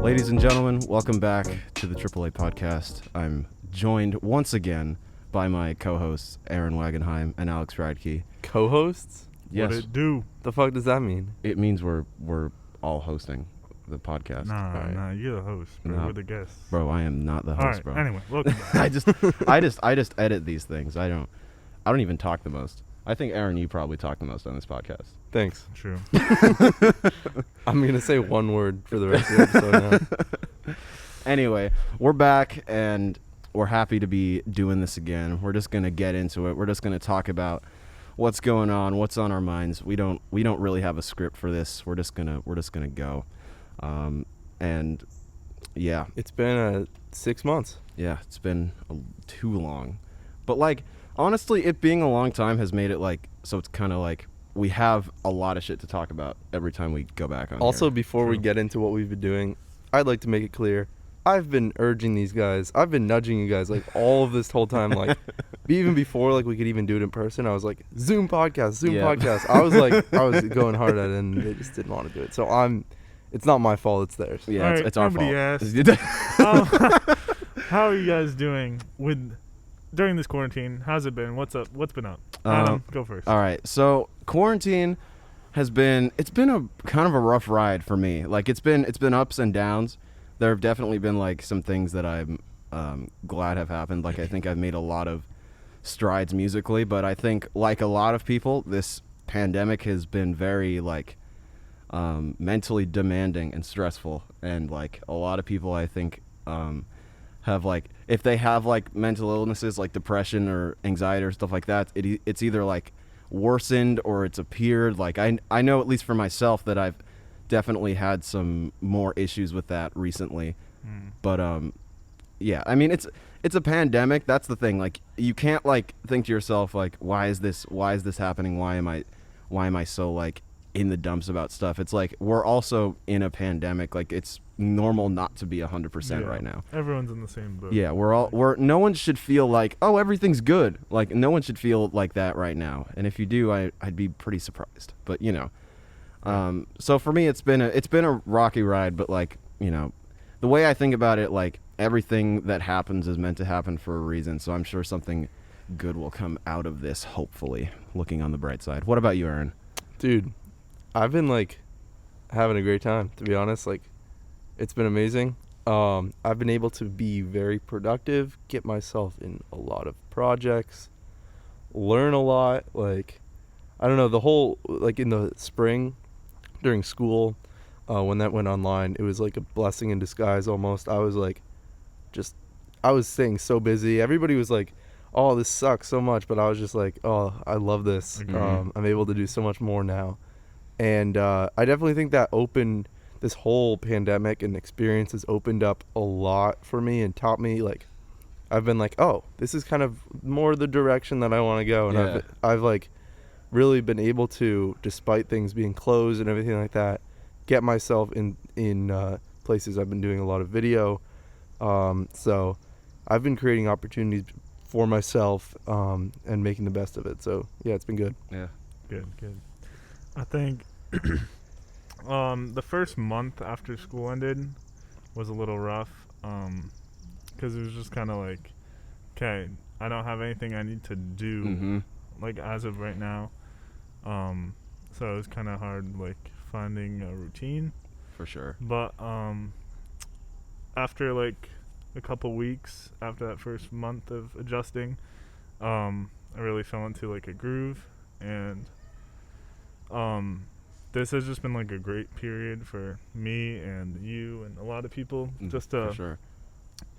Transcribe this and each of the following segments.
Ladies and gentlemen, welcome back to the AAA podcast. I'm joined once again by my co-hosts Aaron Wagenheim and Alex Radke. Co-hosts? Yes. What it do? The fuck does that mean? It means we're all hosting the podcast. Nah, you're the host, bro. No. We're the guests. Bro, I am not the host, All right, bro. anyway, welcome back. I just edit these things. I don't even talk the most. I think Aaron, you probably talk the most on this podcast. Thanks. True. I'm going to say one word for the rest of the episode now. Anyway, we're back and we're happy to be doing this again. We're just going to get into it. We're just going to talk about what's going on, what's on our minds. We don't really have a script for this. We're just going to go. And yeah. It's been 6 months. Yeah, it's been too long. But like honestly, it being a long time has made it like so it's kind of like we have a lot of shit to talk about every time we go back on Also, here. before we get into what we've been doing, I'd like to make it clear. I've been urging these guys. I've been nudging you guys like all of this whole time. Like even before like we could even do it in person, I was like Zoom podcast. I was going hard at it, and they just didn't want to do it. So it's not my fault. It's theirs. Yeah, All right, it's our fault. nobody How are you guys doing during this quarantine? How's it been? What's up? What's been up? Adam, go first. All right. So quarantine it's been a kind of a rough ride for me. Like it's been ups and downs. There have definitely been like some things that I'm glad have happened. Like I think I've made a lot of strides musically, but I think like a lot of people, this pandemic has been very like mentally demanding and stressful. And like a lot of people, I think, have like if they have like mental illnesses like depression or anxiety or stuff like that, it's either like worsened or it's appeared. Like I know at least for myself that I've definitely had some more issues with that recently. But yeah, I mean it's a pandemic. That's the thing. Like you can't like think to yourself like why is this happening? Why am I so like in the dumps about stuff? It's like we're also in a pandemic. Like it's normal not to be 100% right now. Everyone's in the same boat. Yeah, no one should feel like, oh, everything's good. Like no one should feel like that right now. And if you do, I'd be pretty surprised. But you know, so for me, it's been a rocky ride. But like, you know, the way I think about it, like everything that happens is meant to happen for a reason. So I'm sure something good will come out of this. Hopefully, looking on the bright side. What about you, Aaron? Dude, I've been like having a great time, to be honest. Like it's been amazing. I've been able to be very productive, get myself in a lot of projects, learn a lot. Like, I don't know, the whole, like in the spring during school, when that went online, it was like a blessing in disguise almost. I was like, I was staying so busy. Everybody was like, oh, this sucks so much. But I was just like, oh, I love this. I'm able to do so much more now. And I definitely think that this whole pandemic and experience has opened up a lot for me and taught me, like, I've been like, oh, this is kind of more the direction that I want to go. And Yeah. I've like really been able to, despite things being closed and everything like that, get myself in places. I've been doing a lot of video. So I've been creating opportunities for myself and making the best of it. So, yeah, it's been good. Yeah. Good. I think the first month after school ended was a little rough because it was just kind of like, okay, I don't have anything I need to do like as of right now. So it was kind of hard like finding a routine. For sure. But after like a couple weeks after that first month of adjusting, I really fell into like a groove, and this has just been like a great period for me and you and a lot of people just to for sure.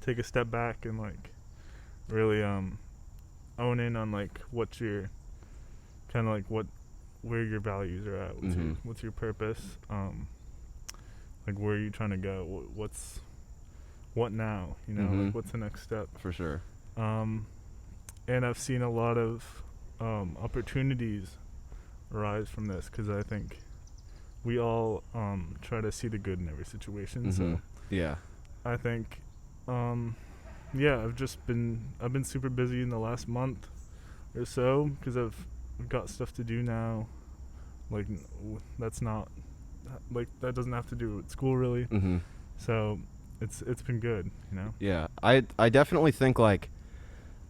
take a step back and like really own in on like what your kind of like where your values are at, what's your purpose, like where are you trying to go, what now, you know, like what's the next step. For sure. And I've seen a lot of opportunities arise from this because I think we all try to see the good in every situation. So yeah, I think I've been super busy in the last month or so because I've got stuff to do now. Like that's not like that doesn't have to do with school really. So it's been good, you know. Yeah, I definitely think like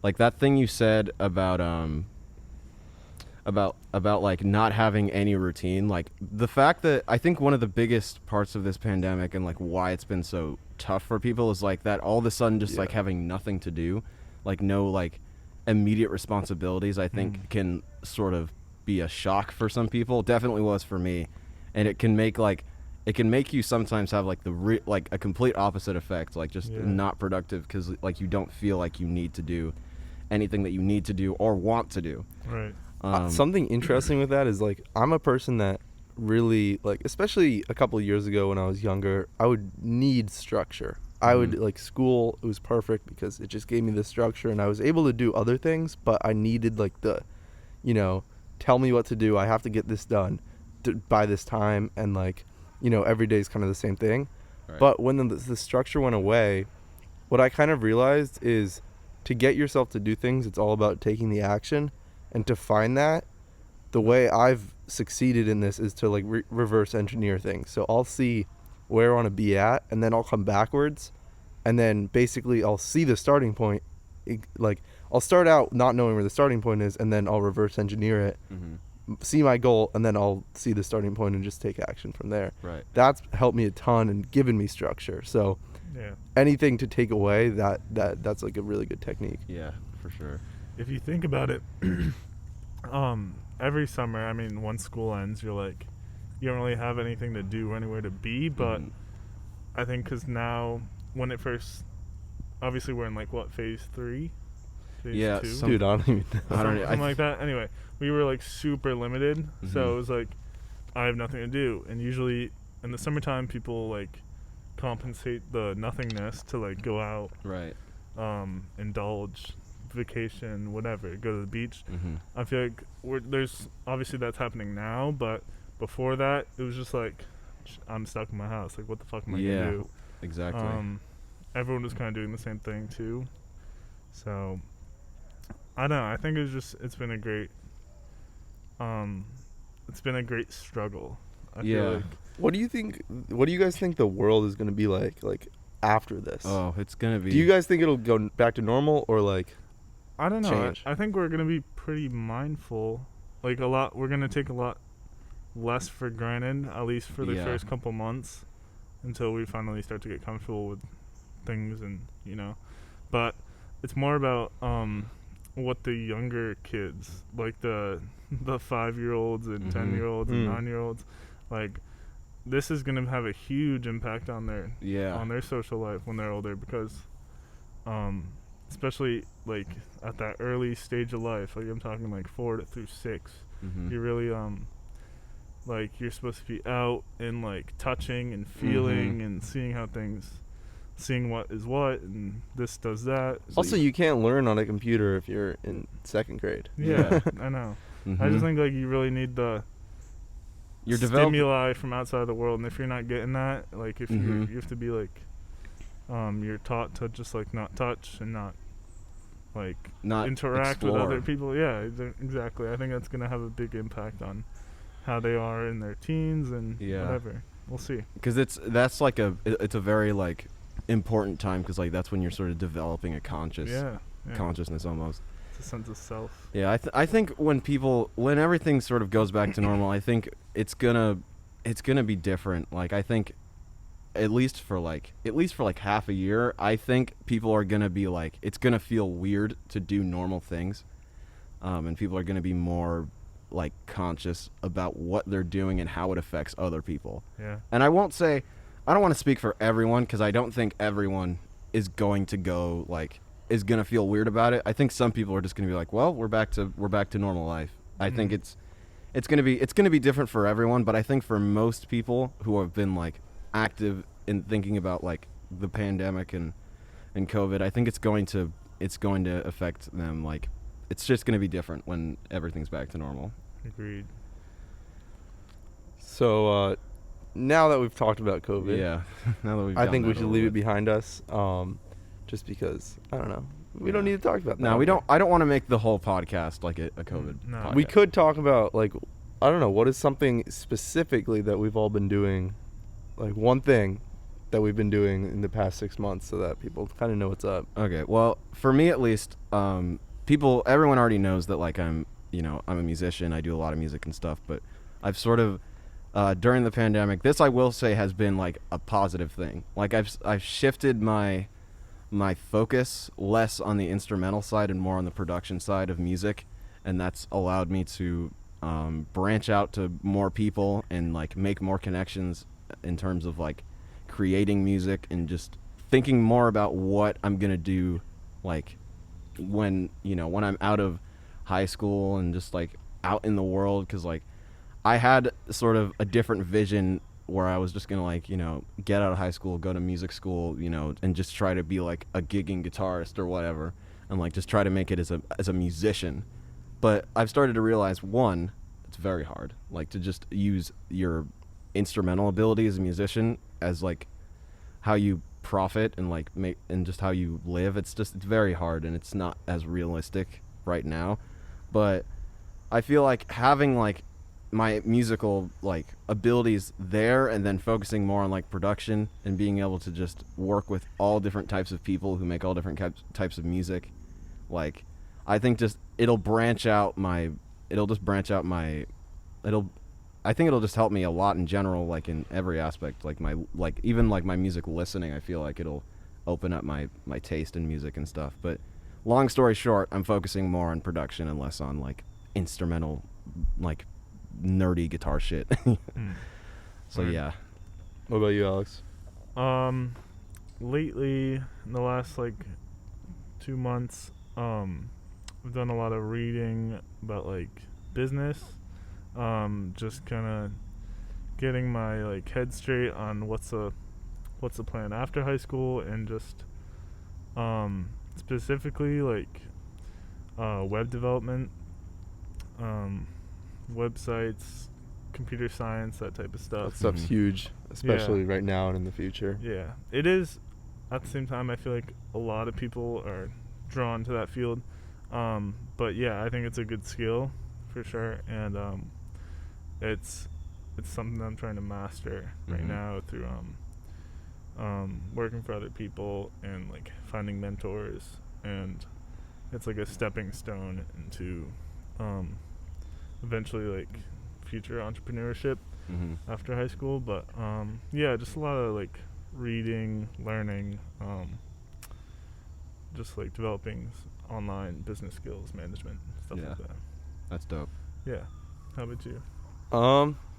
that thing you said about like not having any routine, like the fact that I think one of the biggest parts of this pandemic and like why it's been so tough for people is like that all of a sudden just like having nothing to do, like no like immediate responsibilities, I think can sort of be a shock for some people. Definitely was for me. And it can make you sometimes have like like a complete opposite effect, like just not productive because like you don't feel like you need to do anything that you need to do or want to do. Right. Something interesting with that is like I'm a person that really like, especially a couple of years ago when I was younger, I would need structure. I would like school. It was perfect because it just gave me the structure and I was able to do other things, but I needed like the, you know, tell me what to do. I have to get this done by this time. And like, you know, every day is kind of the same thing. Right. But when the structure went away, what I kind of realized is to get yourself to do things, it's all about taking the action. And to find that, the way I've succeeded in this is to like reverse engineer things. So I'll see where I want to be at, and then I'll come backwards, and then basically I'll see the starting point. Like I'll start out not knowing where the starting point is, and then I'll reverse engineer it, see my goal, and then I'll see the starting point and just take action from there. Right. That's helped me a ton and given me structure. So anything to take away that's like a really good technique. Yeah, for sure. If you think about it, every summer, I mean, once school ends, you're like, you don't really have anything to do, anywhere to be. But I think because now, when it first, obviously we're in like what, phase 3, phase 2, Dude, I don't even know. something like that. Anyway, we were like super limited, so it was like I have nothing to do, and usually in the summertime, people like compensate the nothingness to like go out, Right. Indulge, vacation, whatever, go to the beach. I feel like there's obviously that's happening now, but before that it was just like I'm stuck in my house, like what the fuck am I gonna do? Exactly. Everyone was kind of doing the same thing too, so I don't know, I think it's been a great struggle. I feel like. What do you guys think the world is going to be like after this? Oh, it's gonna be. Do you guys think it'll go back to normal or like I don't know. change? I think we're gonna be pretty mindful. Like we're gonna take a lot less for granted, at least for the first couple months, until we finally start to get comfortable with things, and you know. But it's more about what the younger kids, like the 5-year-olds and 10-year-olds and 9-year-olds, like. This is gonna have a huge impact on their social life when they're older, because especially like at that early stage of life, like I'm talking like 4 through 6, you're really like you're supposed to be out and like touching and feeling and seeing what is what, and this does that. Also, you can't learn on a computer if you're in 2nd grade. Yeah, I know. I just think like you really need the stimuli from outside the world, and if you're not getting that, like if you have to be like you're taught to just like not touch and not interact with other people. Exactly. I think that's gonna have a big impact on how they are in their teens and whatever. We'll see, because it's a very like important time, because like that's when you're sort of developing a consciousness almost. A sense of self. Yeah, I think when everything sort of goes back to normal, I think it's gonna be different. Like I think at least for like half a year, I think people are gonna be like, it's gonna feel weird to do normal things, and people are gonna be more like conscious about what they're doing and how it affects other people. Yeah. And I don't want to speak for everyone, because I don't think everyone is going to feel weird about it. I think some people are just going to be like, well, we're back to normal life. I think it's going to be different for everyone, but I think for most people who have been like active in thinking about like the pandemic and COVID, I think it's going to affect them. Like it's just going to be different when everything's back to normal. Agreed. So now that we've talked about COVID, now that I think we should leave it behind us. Just because, I don't know, we don't need to talk about that. No, we don't. I don't want to make the whole podcast like a COVID podcast. We could talk about, like, I don't know, what is something specifically that we've all been doing, like one thing that we've been doing in the past 6 months so that people kind of know what's up. Okay, well, for me at least, everyone already knows that like I'm a musician. I do a lot of music and stuff, but I've sort of during the pandemic, this I will say has been like a positive thing. Like I've shifted my focus less on the instrumental side and more on the production side of music, and that's allowed me to branch out to more people and like make more connections in terms of like creating music and just thinking more about what I'm gonna do, like when I'm out of high school and just like out in the world, because like I had sort of a different vision where I was just gonna like get out of high school, go to music school, and just try to be like a gigging guitarist or whatever, and like just try to make it as a musician. But I've started to realize, one, it's very hard, like to just use your instrumental ability as a musician as like how you profit and like make and just how you live. It's very hard, and it's not as realistic right now. But I feel like having like my musical like abilities there and then focusing more on like production and being able to just work with all different types of people who make all different types of music, like I think just it'll I think it'll just help me a lot in general, like in every aspect, like even my music listening. I feel like it'll open up my taste in music and stuff. But long story short, I'm focusing more on production and less on like instrumental, like nerdy guitar shit. So Right. yeah. What about you, Alex? Lately, in the last like 2 months, I've done a lot of reading about like business. Just kind of getting my like head straight on what's the plan after high school, and just specifically like web development, websites, computer science, that type of stuff. That stuff's Mhm. huge, especially right now and in the future. Yeah, it is. At the same time, I feel like a lot of people are drawn to that field. But yeah, I think it's a good skill for sure, and it's something that I'm trying to master right Mhm. now through working for other people and like finding mentors, and it's like a stepping stone into eventually like future entrepreneurship Mhm. after high school. But yeah, just a lot of like reading, learning, just like developing online business skills, management, stuff Yeah. like that. That's dope. Yeah. How about you?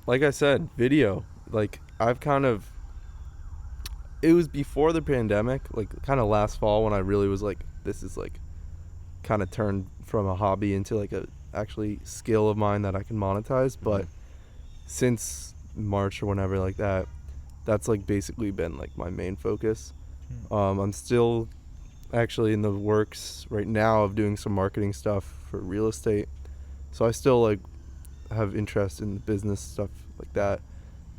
Like I said, video. Like it was before the pandemic, like kind of last fall when I really was like, this is like kind of turned from a hobby into like a actually skill of mine that I can monetize. But Mhm. since March or whenever like that, that's like basically been like my main focus. I'm still actually in the works right now of doing some marketing stuff for real estate. So I still like have interest in business stuff like that.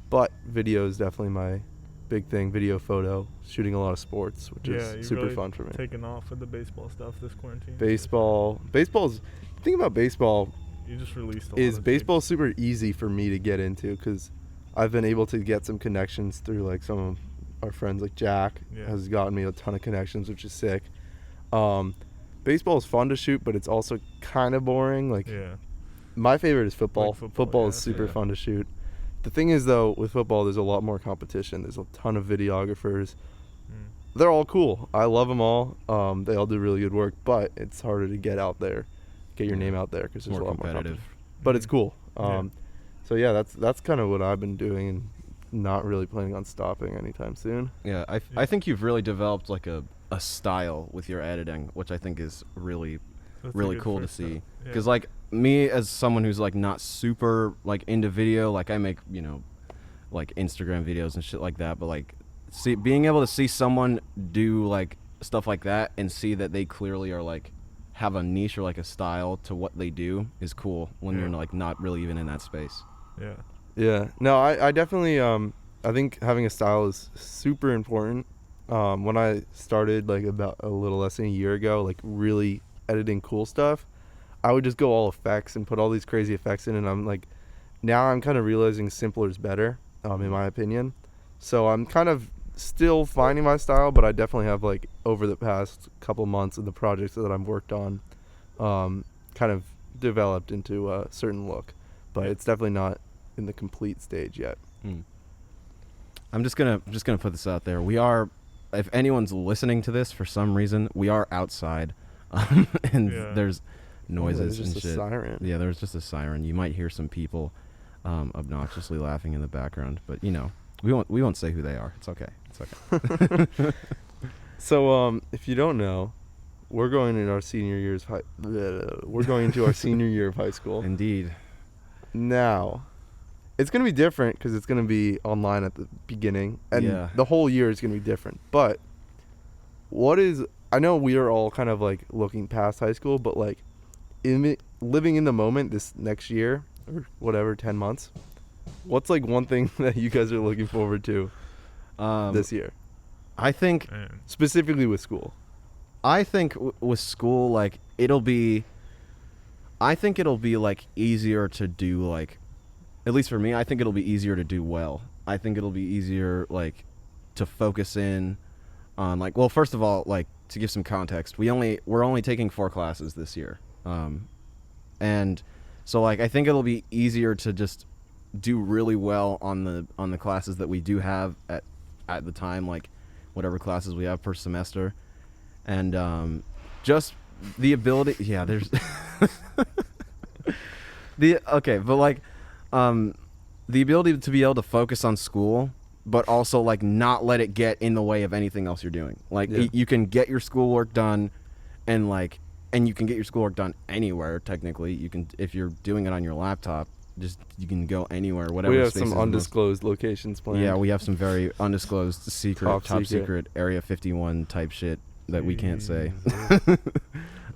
But video is definitely my big thing. Video, photo, shooting a lot of sports, which Yeah, is you super really fun for me. Taking off with the baseball stuff this quarantine. Baseball's the thing about baseball You just released a lot is of baseball's super easy for me to get into because I've been able to get some connections through like some of our friends, like Jack Yeah. has gotten me a ton of connections, which is sick. Baseball is fun to shoot, but it's also kind of boring. Like Yeah. my favorite is football. Like football, Football yeah, is super yeah. fun to shoot. The thing is though, with football, there's a lot more competition. There's a ton of videographers. They're all cool. I love them all. They all do really good work, but it's harder to get out there, get your Yeah. name out there because there's More a lot more competitive. competition. But it's cool. Yeah. So yeah, that's kind of what I've been doing, and not really planning on stopping anytime soon. Yeah, I think you've really developed like a style with your editing, which I think is really That's a really good cool to first step. see. Yeah. Because like me as someone who's like not super like into video, like I make like Instagram videos and shit like that, but like being able to see someone do like stuff like that and see that they clearly are like have a niche or like a style to what they do is cool when Yeah. you're like not really even in that space. Yeah. Yeah. No, I definitely I think having a style is super important. When I started like about a little less than a year ago, like really editing cool stuff, I would just go all effects and put all these crazy effects in, and I'm like, now I'm kind of realizing simpler is better, in my opinion. So I'm kind of still finding my style, but I definitely have like over the past couple months of the projects that I've worked on, kind of developed into a certain look, but it's definitely not in the complete stage yet. I'm just gonna put this out there. We are, if anyone's listening to this for some reason, we are outside, and there's noises there's and just a shit. siren. Yeah, there's just a siren. You might hear some people obnoxiously laughing in the background, but we won't say who they are. It's okay. So if you don't know, we're going into our senior years. We're going into our senior year of high school. Indeed. Now, it's gonna be different because it's gonna be online at the beginning, and the whole year is gonna be different. But I know we are all kind of like looking past high school, but like living in the moment this next year or whatever, 10 months. What's like one thing that you guys are looking forward to this year? I think specifically with school. I think with school, like I think it'll be like easier to do, like, at least for me, I think it'll be easier to do well. I think it'll be easier like to focus in on like, well, first of all, like to give some context, we're only taking 4 classes this year. And so like I think it'll be easier to just do really well on the classes that we do have at the time, like whatever classes we have per semester. And just the ability, there's the ability to be able to focus on school, but also like not let it get in the way of anything else you're doing. Like you can get your schoolwork done, and you can get your schoolwork done anywhere. Technically, you can, if you're doing it on your laptop, you can go anywhere, whatever. We have some undisclosed locations planned. Yeah, we have some very undisclosed top secret Area 51 type shit that we can't say.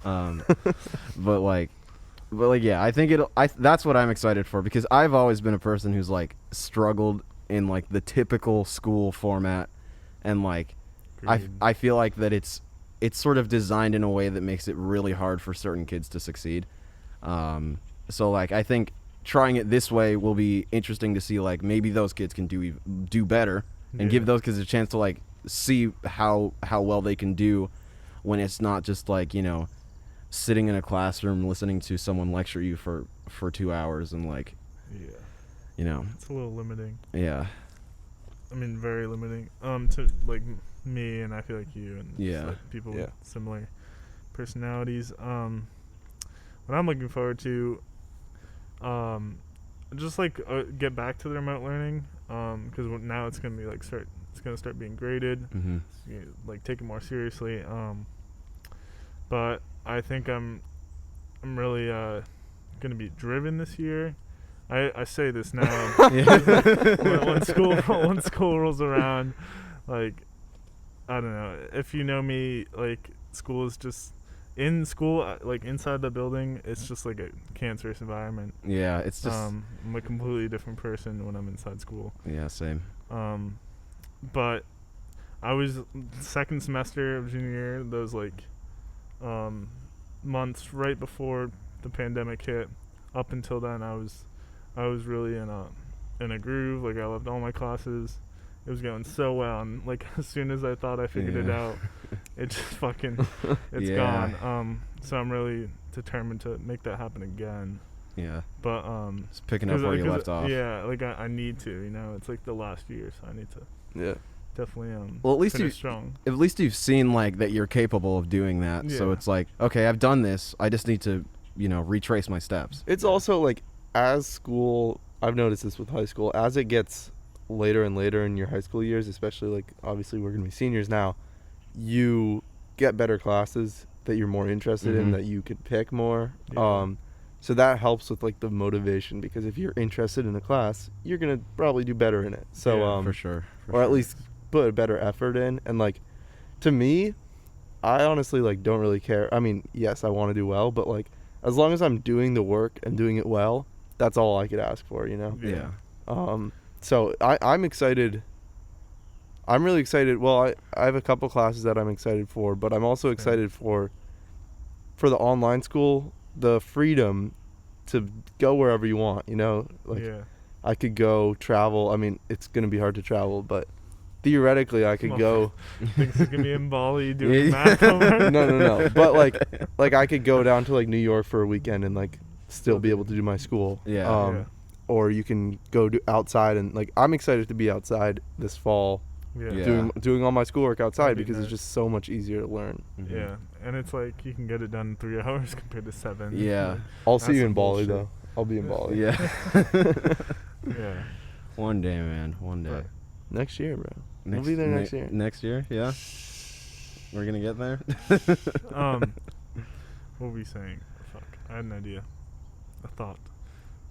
But yeah, I think that's what I'm excited for, because I've always been a person who's like struggled in like the typical school format, and like I feel like that it's sort of designed in a way that makes it really hard for certain kids to succeed. So like I think trying it this way will be interesting to see, like maybe those kids can do better, and give those kids a chance to like see how well they can do when it's not just like, sitting in a classroom listening to someone lecture you for 2 hours and like, it's a little limiting. Yeah. I mean, very limiting. To like me, and I feel like you, and just, like, people with similar personalities. What I'm looking forward to, just like get back to the remote learning, because now it's gonna be like it's gonna start being graded, like taken more seriously. But I think I'm really gonna be driven this year. I say this now. when school rolls around, like, I don't know, if you know me, like school is just like inside the building, it's just like a cancerous environment. Yeah, it's just I'm a completely different person when I'm inside school. Yeah, same. But I was second semester of junior year, those like months right before the pandemic hit. Up until then, I was really in a groove. Like, I loved all my classes. It was going so well, and like as soon as I thought I figured it out, it just fucking it's gone. So I'm really determined to make that happen again. Yeah. But just picking up where you left off. Yeah, like I need to. It's like the last year, so I need to. Yeah. Definitely. Well, at least strong. At least you've seen like that you're capable of doing that. Yeah. So it's like, okay, I've done this. I just need to, retrace my steps. It's also like, as school, I've noticed this with high school, as it gets later and later in your high school years, especially like obviously we're gonna be seniors now, you get better classes that you're more interested in, that you could pick more. So that helps with like the motivation, because if you're interested in a class, you're gonna probably do better in it. So for sure. Or at least put a better effort in. And like, to me, I honestly like don't really care. I mean, yes, I want to do well, but like as long as I'm doing the work and doing it well, that's all I could ask for, Yeah. So I'm excited. I'm really excited. Well, I have a couple classes that I'm excited for, but I'm also excited for the online school, the freedom to go wherever you want, Like, I could go travel. I mean, it's going to be hard to travel, but theoretically I could go. Thinks he's gonna be in Bali Yeah. doing math homework. No. But like I could go down to like New York for a weekend and like still be able to do my school. Yeah. Yeah. Or you can go outside, and like I'm excited to be outside this fall Yeah. Yeah. doing all my schoolwork outside That'd be because it's nice. just so much easier to learn. Mhm. Yeah, and it's like you can get it done in 3 hours compared to 7. Yeah. Like, I'll see That's you some in Bali bullshit. though. I'll be in Bali. Yeah. yeah. One day, man. One day. But- Next year, bro. We'll be there next year. Next year, yeah. We're gonna get there. What were we saying? Fuck, I had an idea, a thought.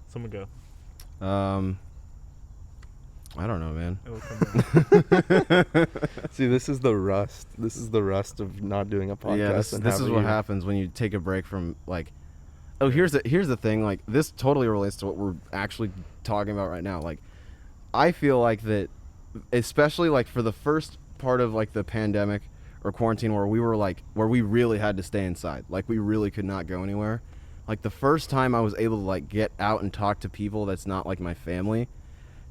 Someone go. I don't know, man. It'll come back. See, this is the rust. This is the rust of not doing a podcast. Yeah, this and is having what you- happens when you take a break from like. Oh, here's the thing. Like, this totally relates to what we're actually talking about right now. Like, I feel like that, especially like for the first part of like the pandemic or quarantine, where we really had to stay inside. Like, we really could not go anywhere. Like, the first time I was able to like get out and talk to people that's not like my family,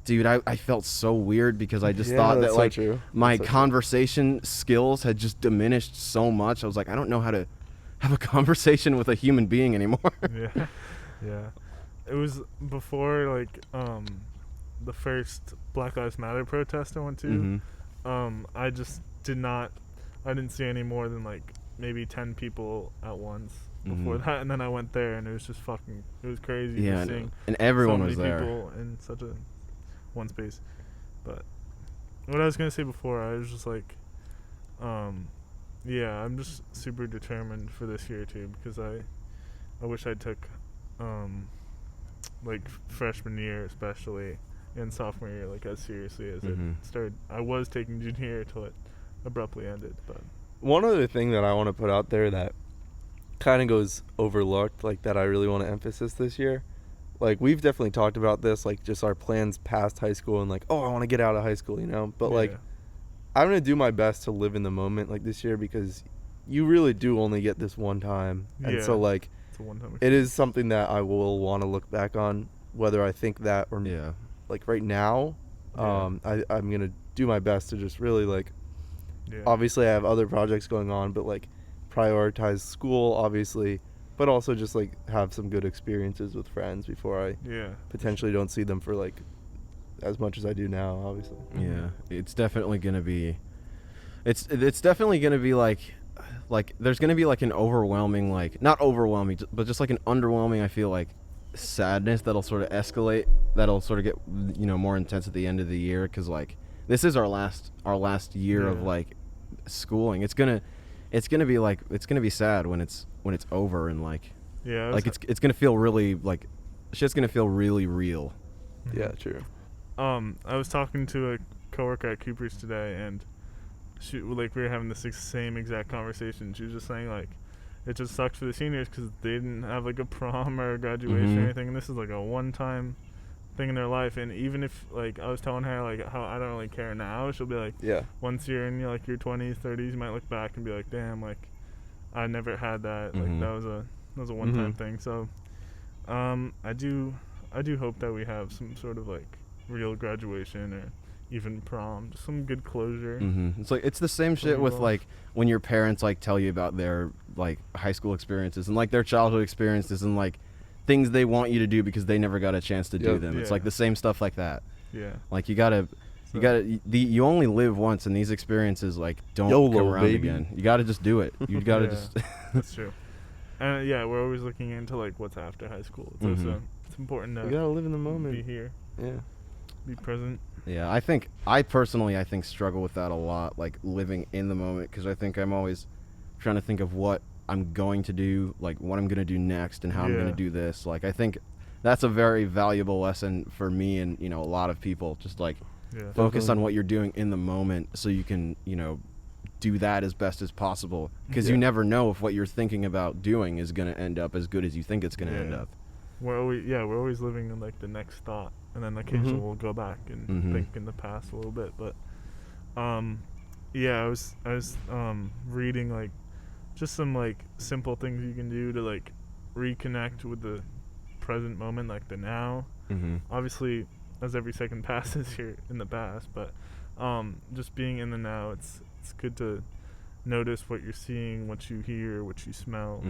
dude, I felt so weird because I just Yeah, thought that's that so like true. my That's so true. conversation skills had just diminished so much. I was like, I don't know how to have a conversation with a human being anymore. Yeah, yeah. It was before like the first Black Lives Matter protest I went to. Mhm. I just I didn't see any more than like maybe 10 people at once before Mhm. that, and then I went there and it was just it was crazy Yeah, just I know. seeing And everyone so was many there. people in such a one space. But what I was gonna say before, I was just like, yeah, I'm just super determined for this year too, because I wish I took like freshman year especially and sophomore year like as seriously as Mhm. it started. I was taking junior year till it abruptly ended, but One other thing that I want to put out there that kind of goes overlooked, like that I really want to emphasize this year. Like, we've definitely talked about this, like just our plans past high school and like, oh, I want to get out of high school, you know? But like, yeah. I'm going to do my best to live in the moment like this year because you really do only get this one time. And so Yeah. like, It's a one-time it is something that I will want to look back on, whether I think that or Yeah. like right now. Yeah. I'm going to do my best to just really like, yeah. obviously I have other projects going on, but like prioritize school obviously, but also just like have some good experiences with friends before I Yeah. potentially don't see them for like as much as I do now, obviously. Yeah. It's definitely gonna be. It's definitely gonna be like there's gonna be like an overwhelming, like not overwhelming, but just like an underwhelming, I feel like, sadness that'll sort of escalate, that'll sort of get more intense at the end of the year, because like this is our last year of Yeah. like schooling. It's gonna be like, it's gonna be sad when it's over, and like Yeah. like it's gonna feel really like shit's gonna feel really real. Yeah, true. I was talking to a coworker at Cooper's today, and we were having the same exact conversation. She was just saying like, it just sucks for the seniors because they didn't have like a prom or a graduation Mhm. or anything, and this is like a one-time thing in their life. And even if like I was telling her like how I don't really care now, she'll be like, Yeah. once you're in like your 20s, 30s, you might look back and be like, damn, like I never had that. Mhm. Like that was a one-time Mhm. thing. So, I do hope that we have some sort of like real graduation or even prom, just some good closure. Mm-hmm. It's like it's the same shit with Well. like when your parents like tell you about their like high school experiences and like their childhood experiences and like things they want you to do because they never got a chance to do Yep. them. It's Yeah. like the same stuff like that. Yeah. Like you gotta you only live once, and these experiences like don't YOLO, come around baby. again. You gotta just do it. You gotta Yeah. just That's true. And yeah, we're always looking into like what's after high school. It's Mhm. also it's important You to gotta live in the be moment. here, Yeah. be present. Yeah, I personally struggle with that a lot, like living in the moment, because I think I'm always trying to think of what I'm going to do, like what I'm going to do next and how I'm going Yeah. to do this. Like I think that's a very valuable lesson for me and, a lot of people, just like Yeah. focus on Definitely. what you're doing in the moment so you can, do that as best as possible, because you Yeah. never know if what you're thinking about doing is going to end up as good as you think it's going to end Yeah. up. We're always living in like the next thought, and then occasionally Mhm. we'll go back and Mhm. think in the past a little bit. But yeah, I was reading like just some like simple things you can do to like reconnect with the present moment, like the now. Mm-hmm. Obviously, as every second passes, you're in the past, but just being in the now, it's good to notice what you're seeing, what you hear, what you smell,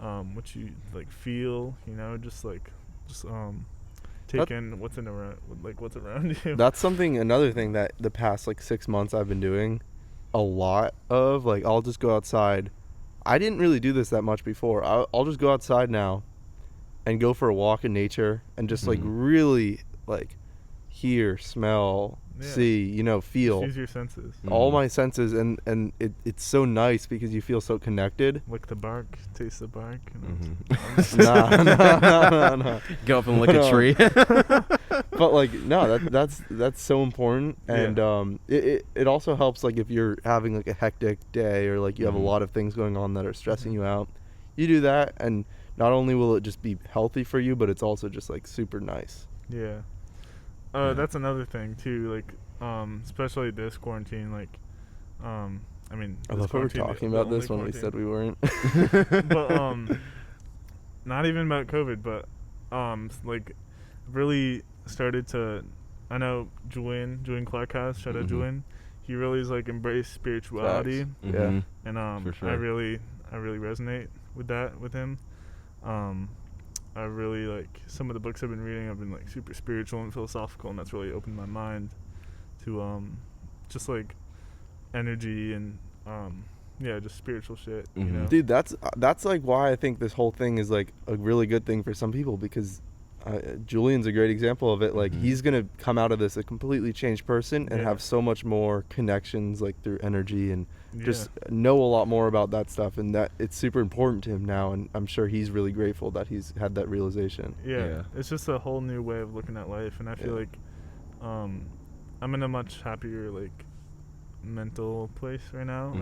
what you like feel, just take in what's around you. That's another thing that the past like 6 months I've been doing a lot of. Like, I'll just go outside. I didn't really do this that much before. I'll just go outside now and go for a walk in nature and just like really like hear, smell, see, feel. Just use your senses. All my senses, and it's so nice because you feel so connected. Lick the bark, taste the bark. No. Go up and lick a tree. But like, no, that's so important. And it also helps, like, if you're having like a hectic day or like you have a lot of things going on that are stressing you out, you do that, and not only will it just be healthy for you, but it's also just like super nice. Yeah. That's another thing too, like, especially this quarantine, like, I love how we're talking about this when we said we weren't. But not even about COVID, but like, really started to, I know Julian Clark has, shout out Julian, he really is like embraced spirituality. Yeah. And For sure. I really resonate with that with him. I really like some of the books I've been reading. I've been like super spiritual and philosophical, and that's really opened my mind to just like energy and just spiritual shit. Dude, that's like why I think this whole thing is like a really good thing for some people, because Julian's a great example of it. Like, he's gonna come out of this a completely changed person and have so much more connections, like through energy, and just know a lot more about that stuff, and that it's super important to him now, and I'm sure he's really grateful that he's had that realization. It's just a whole new way of looking at life, and I feel like I'm in a much happier like mental place right now.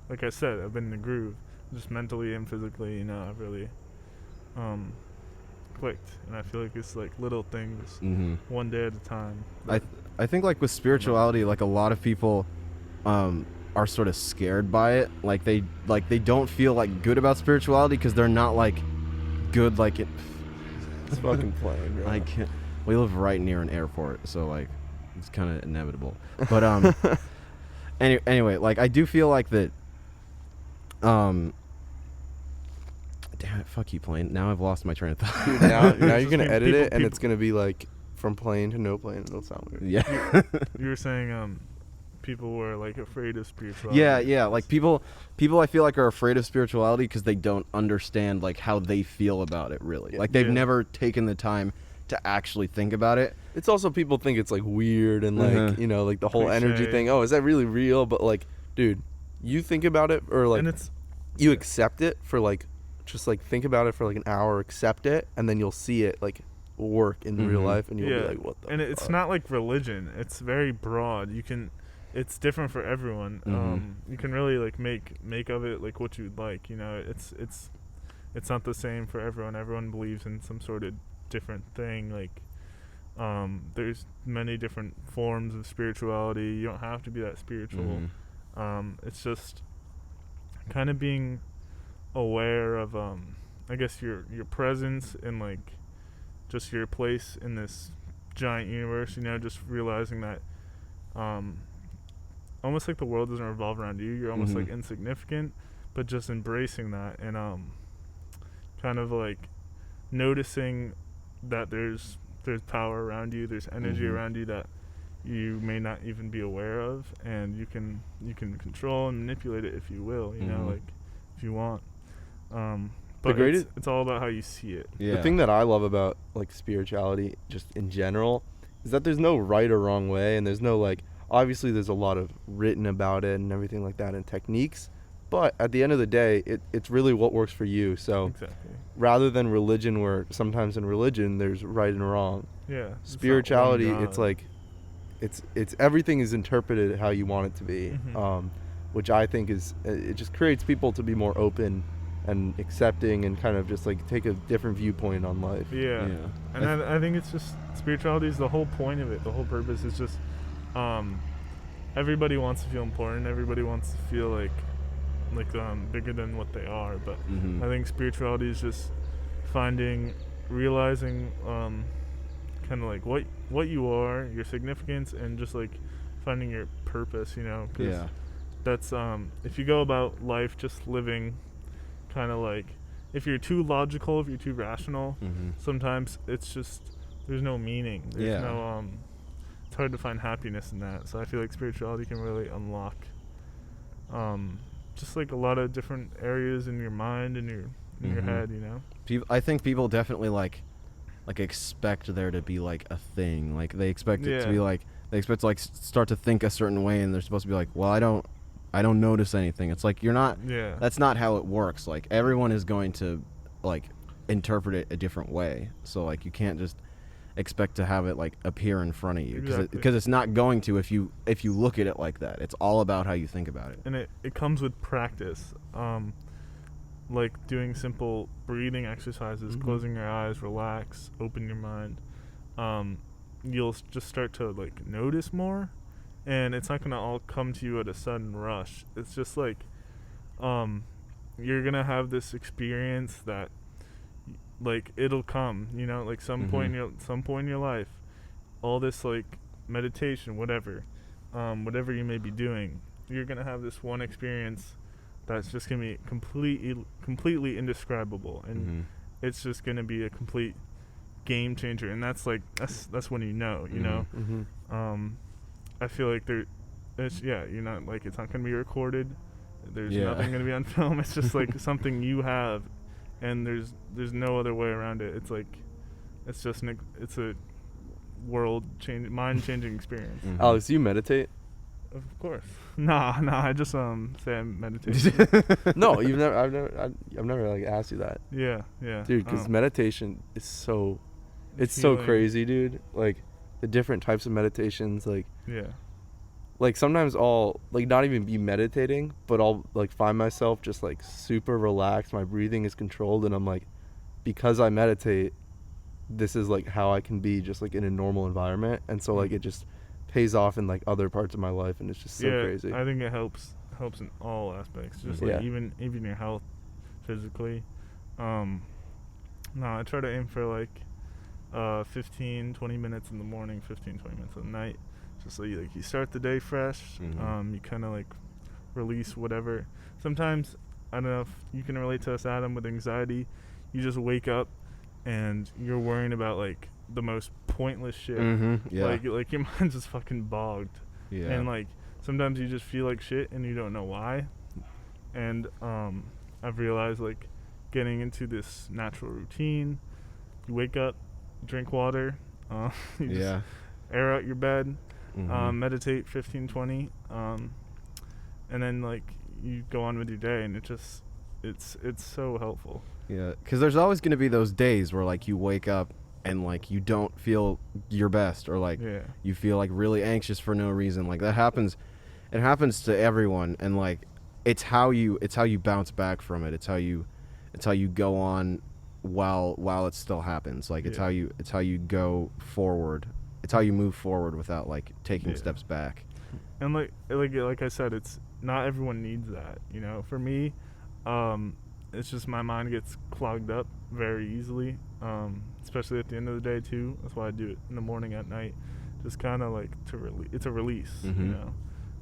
Like I said, I've been in the groove, just mentally and physically. I've really clicked, and I feel like it's like little things, one day at a time. I think like with spirituality, like a lot of people are sort of scared by it. Like they don't feel like good about spirituality because they're not like good like it. It's fucking plain, bro. Like, we live right near an airport, so like it's kind of inevitable. But anyway, like I do feel like that. Damn it, fuck you, plane. Now I've lost my train of thought. Dude, now you're gonna edit it, and it's gonna be like from plane to no plane. It'll sound weird. Yeah. You were saying people were like afraid of spirituality. Yeah. Like people I feel like are afraid of spirituality because they don't understand like how they feel about it really. Like they've never taken the time to actually think about it. It's also, people think it's like weird and like like the whole energy thing. Oh, is that really real? But like, dude, you think about it, or like, and you accept it for like, just like think about it for like an hour, accept it, and then you'll see it like work in real life, and you'll be like, what the and it's not like religion. It's very broad. It's different for everyone. You can really like make of it like what you'd like. It's not the same for everyone. Everyone believes in some sort of different thing. Like there's many different forms of spirituality. You don't have to be that spiritual. It's just kind of being aware of I guess your presence and like just your place in this giant universe. Just realizing that almost like the world doesn't revolve around you. You're almost like insignificant, but just embracing that and kind of like noticing that there's power around you, there's energy around you that you may not even be aware of, and you can control and manipulate it if you will, like if you want. But it's all about how you see it. The thing that I love about like spirituality just in general is that there's no right or wrong way, and there's no like, obviously there's a lot of written about it and everything like that and techniques, but at the end of the day it's really what works for you. So exactly. Rather than religion, where sometimes in religion there's right and wrong, spirituality, it's like it's everything is interpreted how you want it to be, which I think is, it just creates people to be more open and accepting and kind of just like take a different viewpoint on life. And I think it's just, spirituality is the whole point of it. The whole purpose is just everybody wants to feel important. Everybody wants to feel like bigger than what they are, but I think spirituality is just realizing kind of like what you are, your significance, and just like finding your purpose, 'cause Yeah. that's if you go about life just living kind of like, if you're too logical, if you're too rational, sometimes it's just there's no meaning. There's no it's hard to find happiness in that. So I feel like spirituality can really unlock just like a lot of different areas in your mind and your head, I think people definitely like expect there to be like a thing. Like they expect it to be like, they expect to like start to think a certain way, and they're supposed to be like, well, I don't notice anything. It's like, you're not, that's not how it works. Like everyone is going to like interpret it a different way. So like you can't just expect to have it like appear in front of you, because it's not going to if you look at it like that. It's all about how you think about it. And it comes with practice. Like doing simple breathing exercises, closing your eyes, relax, open your mind. You'll just start to like notice more, and it's not gonna all come to you at a sudden rush. It's just like you're gonna have this experience that like it'll come, like some point in your life, all this like meditation, whatever you may be doing, you're gonna have this one experience that's just gonna be completely indescribable, and it's just gonna be a complete game changer. And that's like that's when I feel like you're not like, it's not gonna be recorded. There's nothing gonna be on film. It's just like something you have, and there's no other way around it. It's like it's a mind changing experience. Alex, do you meditate? Of course. Nah, I just say I meditate. No, I've never like asked you that. Yeah. Dude, because meditation is so healing. crazy, dude. Like the different types of meditations, like Yeah. like sometimes I'll like not even be meditating, but I'll like find myself just like super relaxed. My breathing is controlled, and I'm like, because I meditate, this is like how I can be just like in a normal environment. And so like it just pays off in like other parts of my life, and it's just so crazy. I think it helps in all aspects, just like even your health physically. No, I try to aim for like 15-20 minutes in the morning, 15-20 minutes at night, just so you start the day fresh. You kind of like release whatever. Sometimes, I don't know if you can relate to us, Adam, with anxiety. You just wake up and you're worrying about like the most pointless shit. Like your mind's just fucking bogged. And like sometimes you just feel like shit and you don't know why. And I've realized like getting into this natural routine, you wake up, drink water, you just air out your bed, meditate 15-20, and then like you go on with your day, and it's so helpful. Because there's always going to be those days where like you wake up and like you don't feel your best, or like you feel like really anxious for no reason. Like that happens. It happens to everyone, and like it's how you bounce back from it. It's how you go on while it still happens. Like it's how you go forward. It's how you move forward without like taking steps back. And like I said, it's not everyone needs that. For me, it's just my mind gets clogged up very easily, especially at the end of the day too. That's why I do it in the morning, at night, just kind of like it's a release,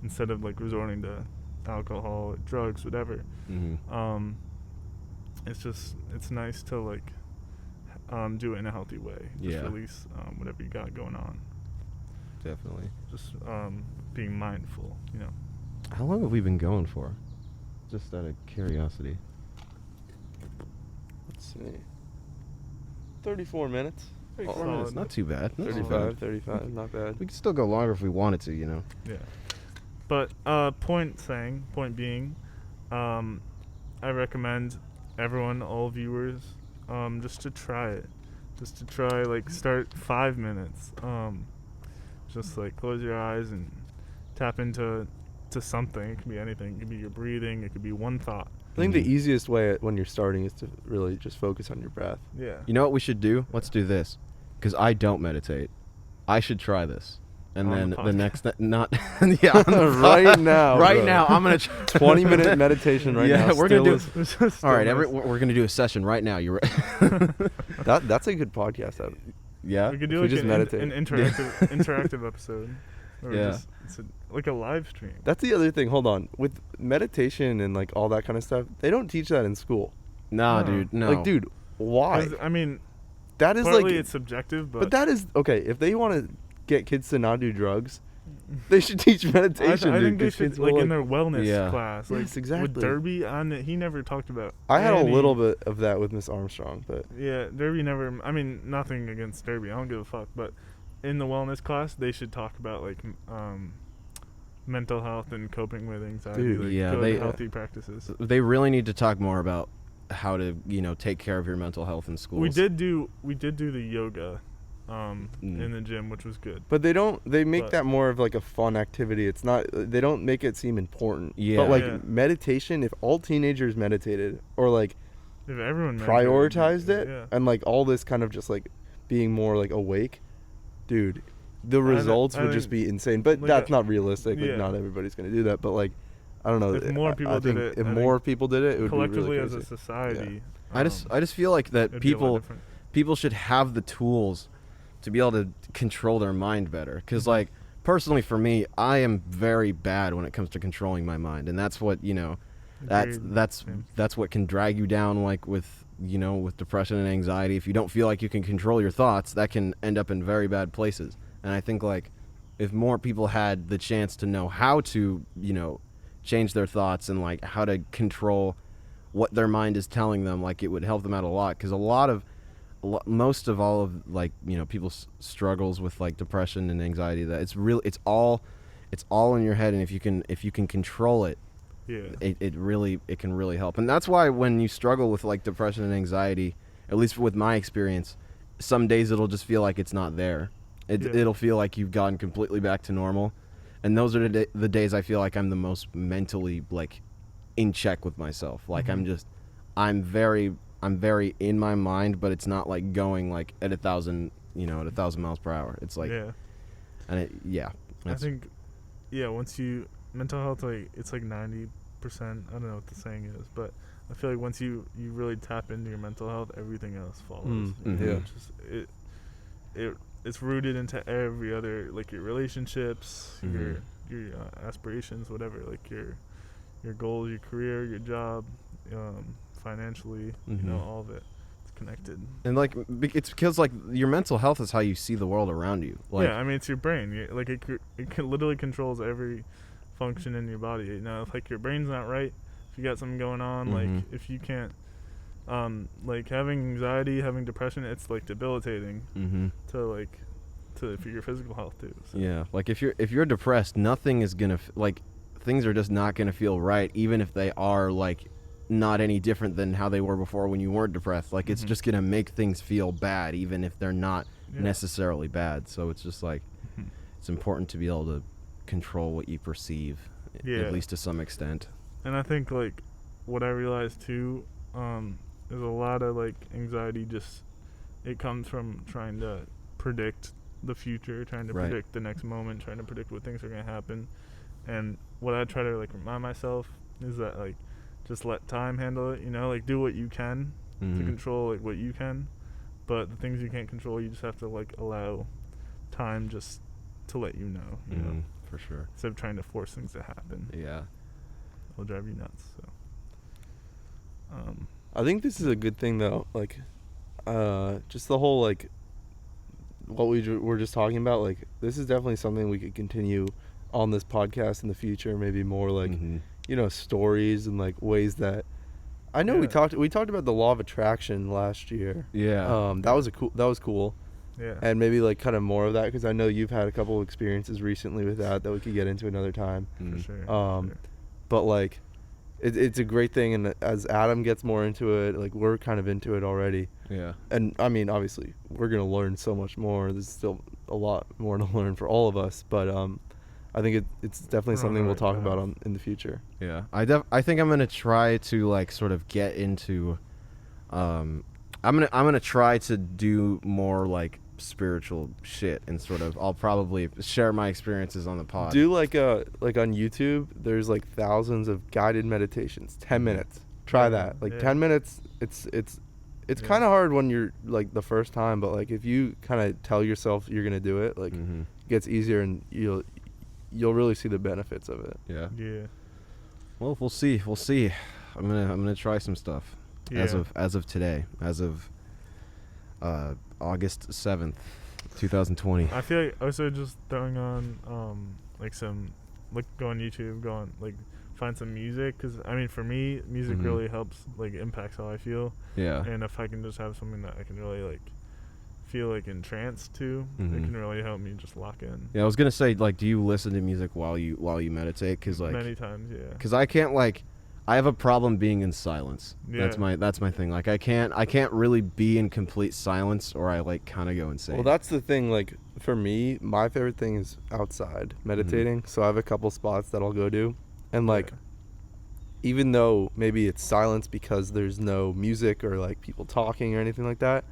instead of like resorting to alcohol or drugs, whatever. It's nice to like do it in a healthy way. Just release whatever you got going on. Definitely. Just being mindful. How long have we been going for? Just out of curiosity. Let's see. 34 minutes. 34 minutes. Not too bad. 35, not bad. We could still go longer if we wanted to, Yeah. But point being, I recommend everyone, all viewers, just to try it. Just to try, like, start 5 minutes. Just like close your eyes and tap into something. It could be anything. It could be your breathing. It could be one thought. I think the easiest way when you're starting is to really just focus on your breath. Yeah. You know what we should do? Let's do this. Because I don't meditate. I should try this. And On then the the next... right now, Right bro. now, I'm going to... 20-minute meditation right now. Yeah, we're going to do... All right, Nice. we're going to do a session right now. You're right. That's a good podcast. Yeah? We could do we like just meditate. an interactive episode. Or Yeah. just like a live stream. That's the other thing. Hold on. With meditation and like all that kind of stuff, they don't teach that in school. Nah, No. dude. No. Like, dude, why? 'Cause, I mean, That is partly like, it's subjective, but that is okay. If they want to get kids to not do drugs, they should teach meditation. I dude, think they 'cause should, kids will, like in their wellness Yeah. class. Yes, Like exactly. with Derby, he never talked about. I had a any- little bit of that with Miss Armstrong, but Yeah, Derby never. I mean, nothing against Derby. I don't give a fuck. But in the wellness class, they should talk about like mental health and coping with anxiety. Dude, like, yeah, good they- healthy practices. They really need to talk more about how to, take care of your mental health in schools. We did do the yoga Mm. in the gym, which was good. they make But- that more of like a fun activity. It's not, they don't make it seem important. Yeah. But like Yeah. meditation, if all teenagers meditated or like If everyone prioritized it yeah. and like all this kind of just like being more like awake, dude, the I results would think, just be insane. But like, that's not realistic. Like yeah. not everybody's gonna do that. But like, I don't know. If more people I did think it, if I more think people did it, it would collectively be really as a crazy. society, I just feel like that it'd be a lot people different. should have the tools to be able to control their mind better. Because, like, personally for me, I am very bad when it comes to controlling my mind, and that's what that's Agreed. that's Same. that's what can drag you down, like with with depression and anxiety. If you don't feel like you can control your thoughts, that can end up in very bad places. And I think, like, if more people had the chance to know how to change their thoughts and like how to control what their mind is telling them, like, it would help them out a lot. Because most of all of, like, people's struggles with like depression and anxiety, that it's all in your head, and if you can control it, Yeah. it can really help. And that's why when you struggle with like depression and anxiety, at least with my experience, some days it'll just feel like it's not there. Yeah. It'll feel like you've gotten completely back to normal, and those are the days I feel like I'm the most mentally, like, in check with myself. Like, Mhm. I'm very in my mind, but it's not like going like at 1,000 miles per hour. It's like, yeah. and I that's- think, once you mental health, like, it's like 90%. I don't know what the saying is, but I feel like once you really tap into your mental health, everything else follows. Mhm. Yeah. It's rooted into every other, like, your relationships, Mhm. your aspirations, whatever, like your goals, your career, your job, financially, Mhm. all of it. It's connected. and like it's because like your mental health is how you see the world around you. Like, Yeah, I mean, it's your brain. Like, it literally controls every function in your body. If like your brain's not right, if you got something going on, Mhm. like if you can't, like having anxiety, having depression, it's like debilitating mm-hmm. for your physical health too. So. Yeah, like if you're depressed, nothing is gonna things are just not gonna feel right, even if they are like not any different than how they were before when you weren't depressed. Like, it's Mhm. just gonna make things feel bad, even if they're not Yeah. necessarily bad. So it's just like Mhm. it's important to be able to control what you perceive, Yeah. at least to some extent. And I think, like, what I realized too, is a lot of like anxiety it comes from trying to predict the future, trying to Right. predict the next moment, trying to predict what things are gonna happen. And what I try to, like, remind myself is that, like, just let time handle it. Like, do what you can to Mhm. control, like, what you can, but the things you can't control, you just have to, like, allow time just to let you know. Mhm, for sure. Instead of trying to force things to happen, Yeah. it'll drive you nuts. So. I think this is a good thing though. Like, just the whole like what we were just talking about. Like, this is definitely something we could continue on this podcast in the future. Maybe more like Mhm. stories and like ways that I know we Yeah. talked about the law of attraction last year. Yeah. That was cool. Yeah. And maybe like kind of more of that, because I know you've had a couple of experiences recently with that we could get into another time. For Mhm. sure. Um, But like, it's a great thing, and as Adam gets more into it, like, we're kind of into it already. Yeah. And I mean, obviously, we're gonna learn so much more. There's still a lot more to learn for all of us, but I think it's definitely We're on something the we'll right talk about path. in the future. Yeah, I think I'm gonna try to like sort of get into, I'm gonna try to do more like spiritual shit, and sort of I'll probably share my experiences on the pod. Do like on YouTube, there's like thousands of guided meditations, 10 minutes. Try Yeah, that. Like yeah. 10 minutes. It's Yeah. kind of hard when you're like the first time, but like if you kind of tell yourself you're gonna do it, like Mhm. it gets easier, and you'll really see the benefits of it. Yeah. Yeah. Well, we'll see. We'll see. I'm gonna try some stuff. Yeah. As of today, as of August 7th, 2020. I feel like also just throwing on like some, like go on YouTube, go on like find some music, because I mean for me music Mhm. really helps, like impacts how I feel, Yeah. and if I can just have something that I can really like feel like entranced to, Mhm. it can really help me just lock in. Yeah, I was gonna say, like, do you listen to music while you meditate? Cause like, Many times, yeah. cause I can't, like, I have a problem being in silence. Yeah. That's my thing. Like, I can't really be in complete silence, or I like kind of go insane. Well, that's the thing. Like for me, my favorite thing is outside meditating. So I have a couple spots that I'll go to, and like, Yeah. even though maybe it's silence because there's no music or like people talking or anything like that,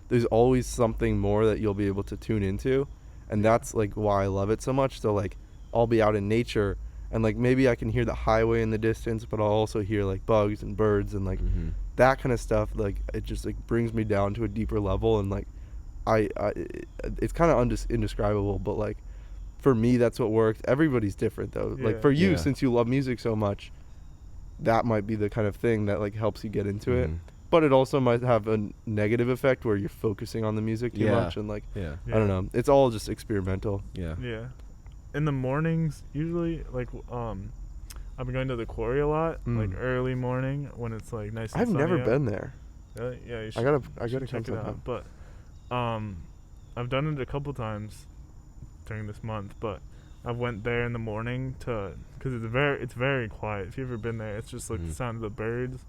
there's always something more that you'll be able to tune into, and that's like why I love it so much. So like, I'll be out in nature, and like maybe I can hear the highway in the distance, but I'll also hear like bugs and birds and like Mhm. that kind of stuff. Like it just like brings me down to a deeper level, and like it's kind of indescribable, but like for me that's what worked. Everybody's different though. Like Yeah. for you, Yeah. since you love music so much, that might be the kind of thing that like helps you get into it. Mhm. But it also might have a negative effect where you're focusing on the music too Yeah. much, and like Yeah. Yeah. I don't know, it's all just experimental. Yeah. Yeah. In the mornings, usually, like, I've been going to the quarry a lot, like early morning when it's like nice and I've sunny never out. been there. Really? Yeah, you should. I gotta should come check it sometime. out. But, I've done it a couple times during this month, but I went there in the morning because it's very quiet. If you've ever been there, it's just like the Mhm. sound of the birds,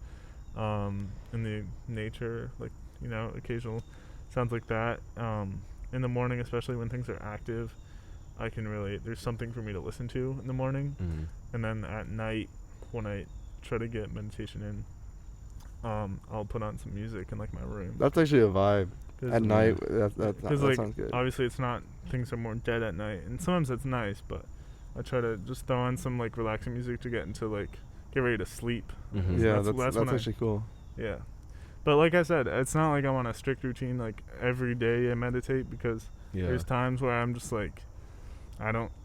and the nature, like, occasional sounds like that. In the morning, especially when things are active, there's something for me to listen to in the morning. Mhm. And then at night, when I try to get meditation in, I'll put on some music in like my room. That's actually a vibe. At night, that like, sounds good. obviously it's not, things are more dead at night, and sometimes that's nice, but I try to just throw on some like relaxing music to get ready to sleep. Mhm. Yeah, that's that's when actually cool. Yeah. But like I said, it's not like I'm on a strict routine like every day I meditate, because Yeah. there's times where I'm just like,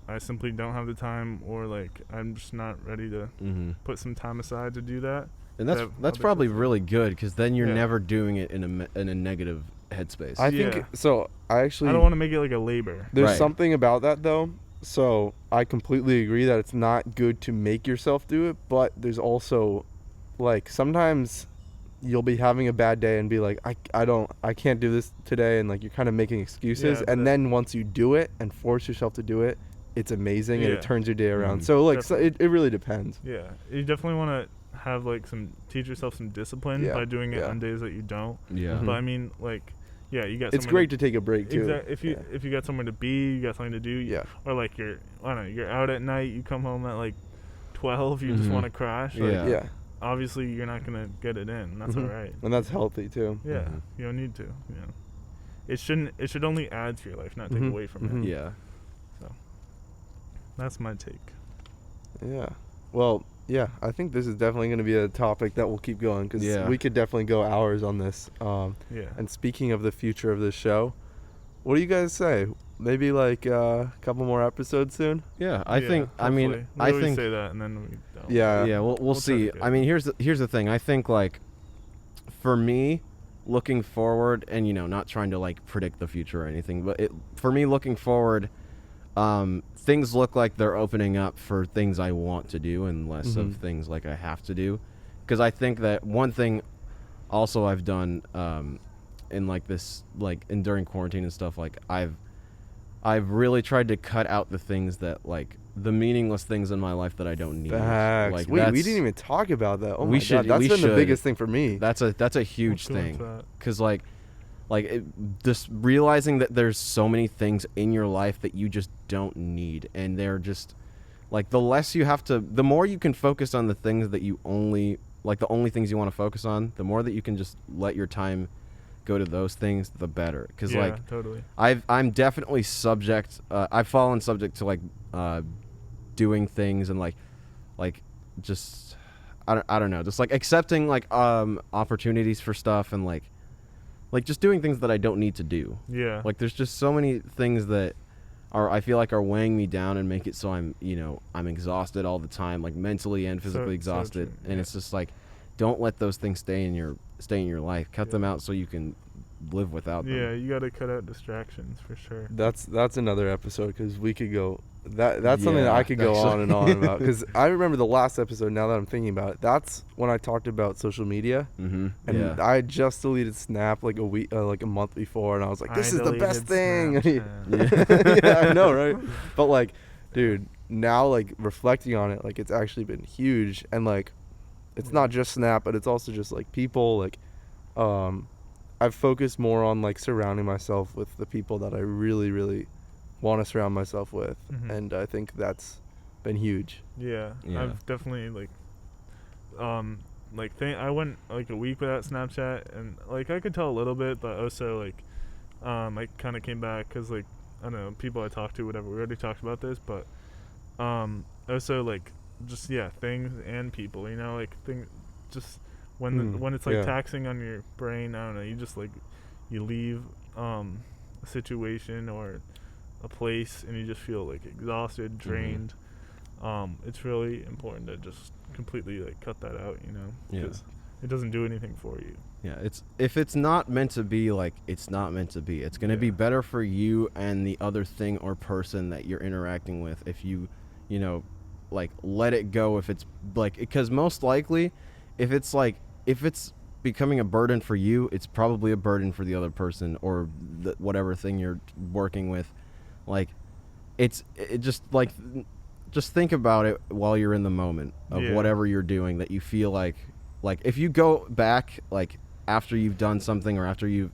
I simply don't have the time, or like I'm just not ready to Mhm. put some time aside to do that. And Have that's other probably stuff. really good, because then you're Yeah. never doing it in a negative headspace. I Yeah. think so. I actually I don't want to make it like a labor. There's Right. something about that though. So I completely agree that it's not good to make yourself do it, but there's also like sometimes you'll be having a bad day and be like, I can't do this today, and like you're kind of making excuses, Yeah, and but- then once you do it and force yourself to do it, it's amazing and Yeah. it turns your day around. Mhm. So like Definitely. it really depends. Yeah, you definitely want to have like teach yourself some discipline Yeah, by doing it yeah. on days that you don't. Yeah. Mhm. But I mean, like, yeah, you got. It's somewhere great to take a break too. If you Yeah. if you got somewhere to be, you got something to do. Yeah. Or like I don't know, you're out at night, you come home at like 12, you just Mhm. want to crash. Like, Yeah. Yeah. Obviously, you're not gonna get it in. That's Mhm. all right. And that's healthy too. Yeah, Mhm. you don't need to. You know, it should only add to your life, not take Mhm. away from Mhm. it. Yeah. That's my take. Yeah. Well, yeah, I think this is definitely going to be a topic that we'll keep going, because Yeah. we could definitely go hours on this. Yeah. And speaking of the future of this show, what do you guys say? Maybe like a couple more episodes soon? Yeah. I Yeah, think. I mean. hopefully. We I always think. say that, and then we don't. Yeah. Yeah. We'll We'll try to see. get I it. mean, here's the thing. I think, like, for me, looking forward, and not trying to like predict the future or anything, but for me looking forward, things look like they're opening up for things I want to do, and less of Mhm. things like I have to do. Because I think that one thing also I've done in like this, like, and during quarantine and stuff, like I've really tried to cut out the things that, like, the meaningless things in my life that I don't need. Facts. Like, Wait, we that's- didn't even talk about that. Oh We my should- God. That's we been the should. biggest thing for me. That's a huge Let's go into thing. that. Because just realizing that there's so many things in your life that you just don't need, and they're just like, the more you can focus on the things that you only like, the only things you want to focus on, the more that you can just let your time go to those things, the better. Because Yeah, like, totally. I'm definitely subject. I've fallen subject to like doing things and like just I don't know, just like accepting like opportunities for stuff, and like just doing things that I don't need to do. Yeah. Like, there's just so many things that I feel like are weighing me down and make it so I'm I'm exhausted all the time, like mentally and physically exhausted. true, And yeah. it's just like, don't let those things stay in your life. Cut them Yeah. out so you can live without them. Yeah, you gotta cut out distractions for sure. That's another episode because we could go. That's something that Yeah, I could go actually. on and on about. Because I remember the last episode. Now that I'm thinking about it, that's when I talked about social media, Mm-hmm. and Yeah. I had just deleted Snap like a month before, and I was like, "This is the best thing." Snapchat. Yeah, I know, right? But like, dude, now like reflecting on it, like it's actually been huge, and like, it's not just Snap, but it's also just like people. Like, I've focused more on like surrounding myself with the people that I really, really want to surround myself with, Mhm. and I think that's been huge. Yeah, Yeah. I've definitely I went like a week without Snapchat, and like I could tell a little bit, but also like I kind of came back because like I don't know, people I talked to, whatever. We already talked about this, but also like just things and people, like just when it's like yeah. taxing on your brain. I don't know, you just like you leave a situation or a place and you just feel like exhausted, drained. It's really important to just completely like cut that out, Yeah. because it doesn't do anything for you. Yeah, if it's not meant to be, like, it's not meant to be. It's gonna be Yeah. better for you and the other thing or person that you're interacting with if you, like, let it go. If it's like, because most likely, if it's becoming a burden for you, it's probably a burden for the other person or whatever thing you're working with. Like, just think about it while you're in the moment of Yeah. whatever you're doing that you feel like if you go back, like, after you've done something or after you've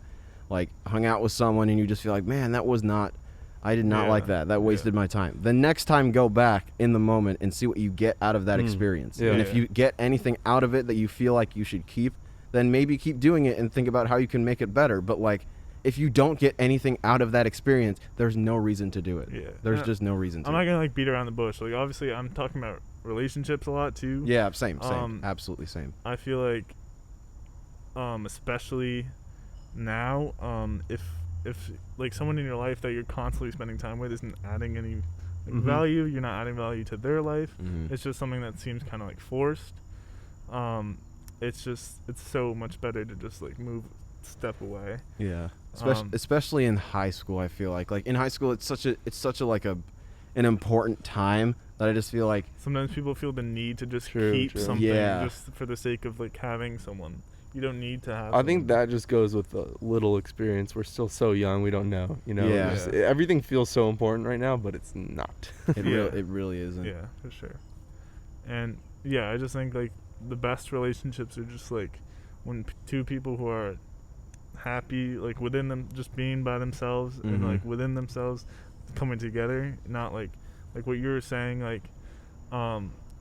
like hung out with someone and you just feel like, man, I did not like Yeah. that wasted my time. The next time, go back in the moment and see what you get out of that experience. Yeah. And if you get anything out of it that you feel like you should keep, then maybe keep doing it and think about how you can make it better. But like, if you don't get anything out of that experience, there's no reason to do it. Yeah. There's just no reason to. I'm not gonna like beat around the bush. Like, obviously I'm talking about relationships a lot too. Yeah, same. Absolutely same. I feel like especially now, if like someone in your life that you're constantly spending time with isn't adding any value, you're not adding value to their life. Mhm. It's just something that seems kind of like forced. It's so much better to just like step away. Yeah, Um, especially in high school. I feel like in high school, it's such a like an important time that I just feel like, Sometimes people feel the need to just True, keep true. something Yeah. just for the sake of like having someone. You don't need to have. I think someone. that just goes with the little experience. We're still so young, we don't know. Yeah. Everything feels so important right now, but it's not. it really isn't. Yeah, for sure. And yeah, I just think like the best relationships are just like when two people who are happy, like within them, just being by themselves and Mhm. like within themselves coming together, not like what you were saying, like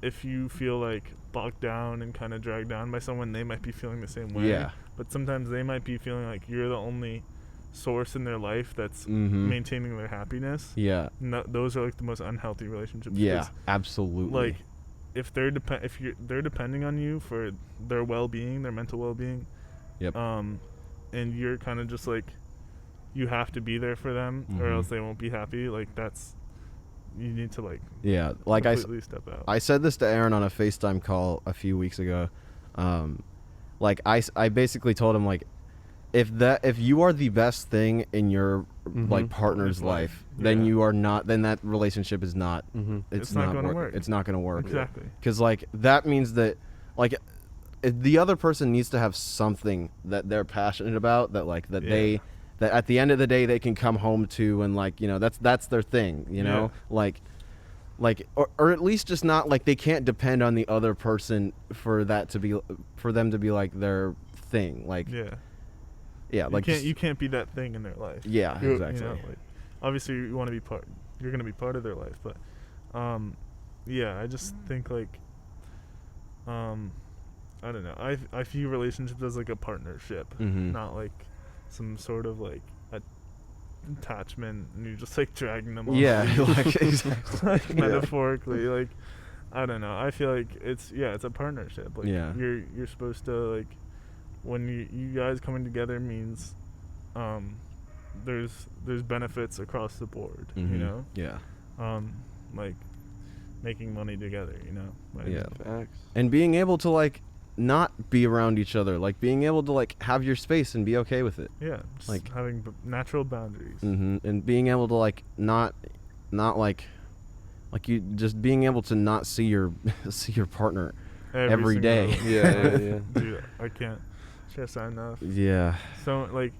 if you feel like bogged down and kind of dragged down by someone, they might be feeling the same way. Yeah. But sometimes they might be feeling like you're the only source in their life that's Mhm. maintaining their happiness. Yeah. No, those are like the most unhealthy relationships. Yeah. 'cause, Absolutely. like if they're depending on you for their well-being, their mental well-being. Yep. And you're kind of just like you have to be there for them or Mhm. else they won't be happy. Like you need to like Yeah. Like completely step out. I said this to Aaron on a FaceTime call a few weeks ago. Like I basically told him, like, if you are the best thing in your like partner's Partner's life, life, then yeah. you are not. Then that relationship is not. It's not gonna work. It's not gonna work. Exactly. Because like that means that like the other person needs to have something that they're passionate about, that like that Yeah. they that at the end of the day they can come home to, and like that's their thing. Like or at least just not like they can't depend on the other person for them to be like their thing. Like Yeah. like You can't be that thing in their life. yeah, You- exactly. Like, obviously you want to be part. You're gonna be part of their life, but yeah, I just think like I don't know. I view relationships as like a partnership, Mhm. not like some sort of like attachment, and you're just like dragging them. Yeah, off. like exactly. Like, Yeah. metaphorically, like I don't know. I feel like it's a partnership. Like Yeah. you're supposed to like when you guys coming together means there's benefits across the board. Mhm. You know, Yeah. like making money together. You know. Like, Yeah. Facts. And being able to like not be around each other, like being able to like have your space and be okay with it. Yeah. Just Like- having natural boundaries. And being able to like not like you just being able to not see your see your partner every single- day. Yeah. Dude, I can't stress that enough. Yeah. So like,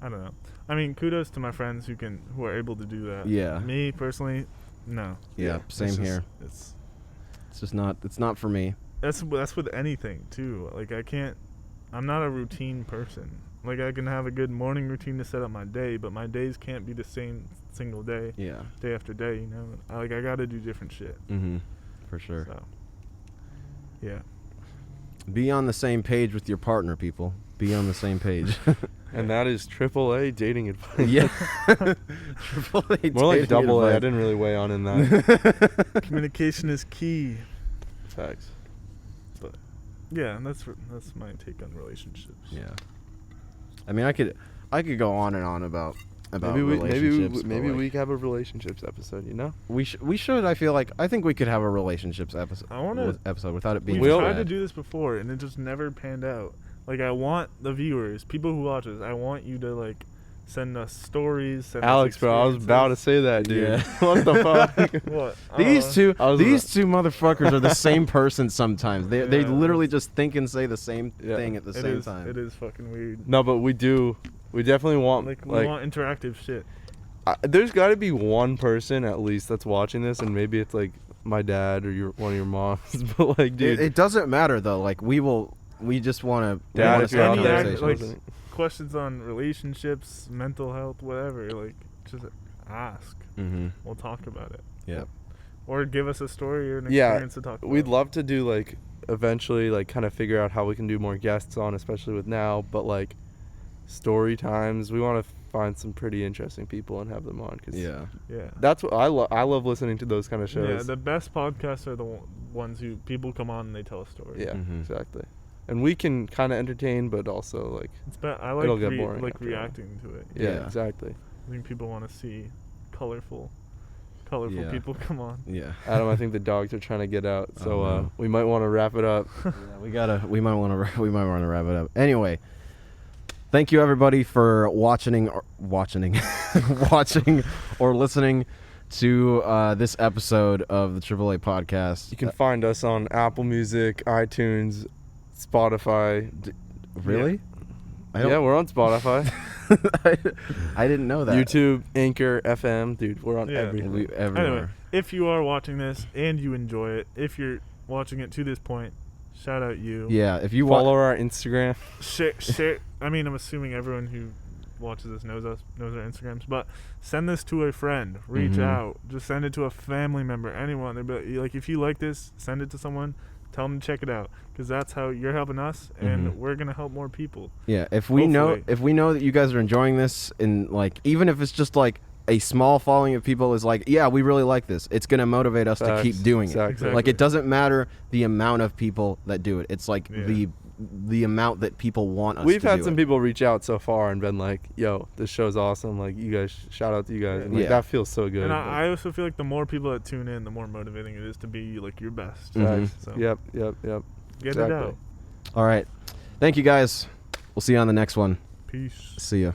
I don't know. I mean, kudos to my friends who are able to do that. Yeah. Me personally, no. Yeah, same It's just- here. It's just not it's not for me. That's with anything too. Like I'm not a routine person. Like I can have a good morning routine to set up my day, but my days can't be the same single day, Yeah. day after day. You know, I got to do different shit. Mhm. For sure. So, yeah. Be on the same page with your partner, people. Be on the same page. And that is AAA dating advice. Yeah. Triple A More like dating double A. I advice. didn't really weigh on in that. Communication is key. Facts. Yeah, that's my take on relationships. Yeah. I mean, I could go on and on about Maybe relationships. but, we like, could have a relationships episode. You know. we should. I think we could have a relationships episode. I wanna- episode without it being. We've We'll- tried to bad. do this before, and it just never panned out. Like, I want the viewers, people who watch this, I want you to, like, send us stories. Send Alex, us bro, I was about to say that, dude. Yeah. What the fuck? What? These two I was these two motherfuckers are the same person sometimes. They Yeah, literally it's- just think and say the same Yeah. thing at the same time. It is fucking weird. No, but we definitely want Like, we want interactive shit. there's got to be one person at least that's watching this, and maybe it's like my dad or one of your moms. But like, dude, It doesn't matter though. Like we just want to Dad, want if you're out any there, act- like- listening. Questions on relationships, mental health, whatever. Like, just ask. Mm-hmm. We'll talk about it. Yeah. Or give us a story or an Yeah, experience to talk about. we'd love to do like eventually like kind of figure out how we can do more guests on, especially with now. But like story times, we want to find some pretty interesting people and have them on. Cause Yeah. Yeah. that's what I love listening to those kind of shows. Yeah, the best podcasts are the ones who people come on and they tell a story. Yeah, Mhm. exactly. And we can kind of entertain, but also like I like It'll get boring like after a while. reacting to it. yeah, Yeah. exactly. I think people want to see colorful Yeah. people come on. Yeah. Adam, I think the dogs are trying to get out, so Oh, no. we might want to wrap it up. Yeah, we might want to wrap it up. Anyway, thank you everybody for watching or listening to this episode of the AAA podcast. You can find us on Apple Music, iTunes, Spotify. Really? Yeah, we're on Spotify, I didn't know that. YouTube, Anchor, FM. Dude, we're on Yeah. everything. We everywhere. Anyway, if you are watching this and you enjoy it, if you're watching it to this point, shout out you. Yeah, if you Follow our Instagram. Share. I mean, I'm assuming everyone who watches this knows our Instagrams, but send this to a friend. Reach Mhm. out. Just send it to a family member, anyone. They'd be like, if you like this, send it to someone. Tell them to check it out, because that's how you're helping us, and Mhm. we're gonna help more people. Yeah, if we know Hopefully. that you guys are enjoying this, and like even if it's just like a small following of people is like, yeah, we really like this, it's gonna motivate us to Facts. keep doing Exactly. it. Like it doesn't matter the amount of people that do it. It's like Yeah. the amount that people want us We've to had do some it. people reach out so far and been like, "Yo, this show's awesome! Like, you guys, shout out to you guys." And like, Yeah. that feels so good. And Like, I also feel like the more people that tune in, the more motivating it is to be like your best. Mhm. So Yep. get exactly. it out. All right. Thank you guys. We'll see you on the next one. Peace. See ya.